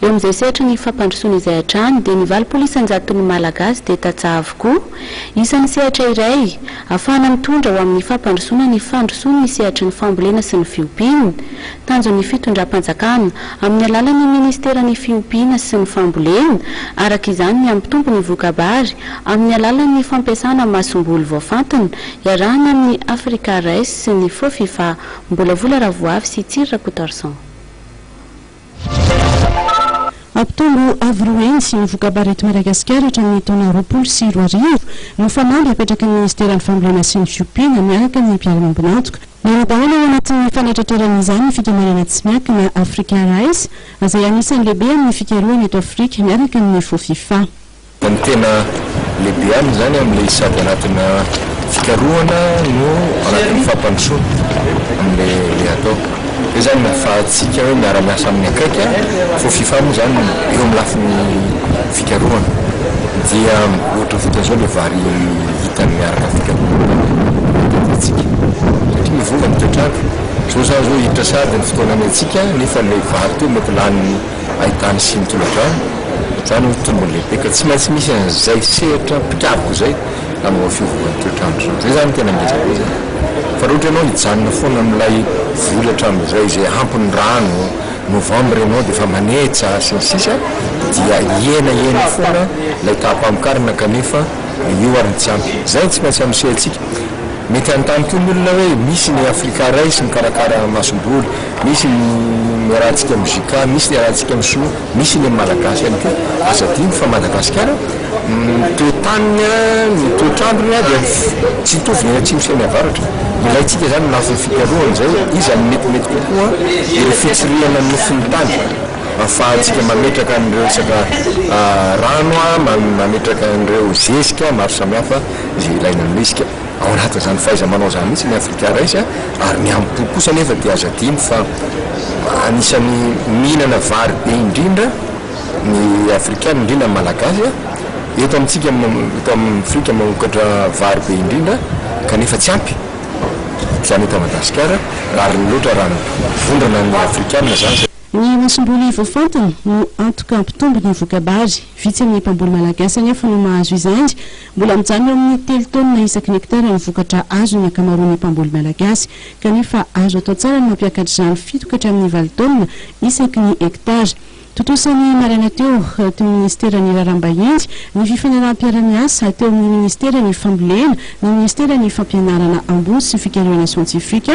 eo amin'izay sehatra ny fampandrosoana izay hatrany dia nivaly polisy anjatony malagasy dia tatsaha avokoa isan'ny sehatra iray ahafahana mitondra ho amin'ny fampandrosoana ny fandrosoana ny sehatry ny fambolena sy ny fiompiana tanjon'ny fitondram-panjakana amin'ny alalan'ny ministeran'ny fiompiana sy ny fambolena araka izany ny ampitombo ny vokabary amin'ny alalan'ny fampiasana masomboly voafantina iarahana amin'ny Africa Rice sy ny FOFIFA mbola vola ravoavy sy tsirra kotorson Aptombo avroeny sy ny vokabary eto Madagasikara hatramin'ny taona 2024 no fanamby apetraka ny ministeran'ny fambolena sy ny fiompiana miaraka amin'ny mpiara-mambonatoka. Niaradahoana ao anatin'ny fanatratraran'izany ny fikamarana tsy miankina Africa Rice izay anisan'ny lehibe amin'ny fikarohana eto Afrika miaraka amin'ny FOFIFA. Ny tena lehibe aminy zany amin'ilay sady anatina fikarohana no anatin'ny fampandrosoana amin'ilay atao. Io zany nahafahantsika hoe miara-miasa amin'ny akaiky FOFIFA moa zany eo amin'ny lafin'ny fikarohana dia ohatra fotan'izao le vary hita miaraka fikarohana tsika satria mivova ny toetrandro zao zany zao hiditra sady ny fotoanany antsika nefa le vary teo mety lany ahitany sy ny tolodrano zany hoe tombony lehibe ka tsy maintsy misy an'izay sehatra mpikaviko zay amin'ny fiovovan'ny toetrandro zay zany tena ngezako zay fa roatra ianao hijanona foana amin'ilay volatra amin'izay izay ampiny rano novembre ianao dia efa manetsa sy ny sisa dia iena foana ilay tapamokarina kanefa io ary tsy ampy zay tsy maintsy amisehantsika mety anontany koa ny olona hoe misy ny Africa Rice mikarakara masomboly misy ny rahantsika mozika misy ny rahantsika misoa misy ny malagasy ihany koa azadiny fa Madagasikara toetanina ny toetrandrona dia tsy mitovy ny atsimo sy ny avaratra ilayntsika zany lafin'ny fikarohana zay izy amin'ny metimety kokoa ireo fitsirihana nofin'ny tany ahafahantsika mametraka an'ireo resaka rano mametraka an'ireo zezika maro samihafa izay ilaina amin'isika ao anatin' zany fahaiza-manao zany mihitsy ny Africa Rice ary ny ampo kosa nefa dia azadiny fa anisan'ny mihinana vary be indrindra ny afrikana indrindra malagasy eto amintsika eto amin'ny Afrika mamokatra vary be indrindra kanefa tsy ampy zany eto Madagasikara ary ny loatra raha vondrana ny afrikana zany. Ny masomboly voafantina no antoka ampitombo ny vokabary vitsy amin'ny mpamboly malagasy anefa no mahazo izany mbola mijanona amin'ny 3 taona isaky ny hektara ny vokatra azo ny ankamaroan'ny mpamboly malagasy kanefa azo atao tsara ny mampiakatra izany 7 hatramin'ny 9 taona isaky ny hektara. Totosan'ny marana teo teo ministeran'ny raharaham-bahiny ny fifanarahanam-piara-miasa teo amin'ny ministeran'ny fambolena ny ministeran'ny fampianarana ambony sy fikarohana siantifika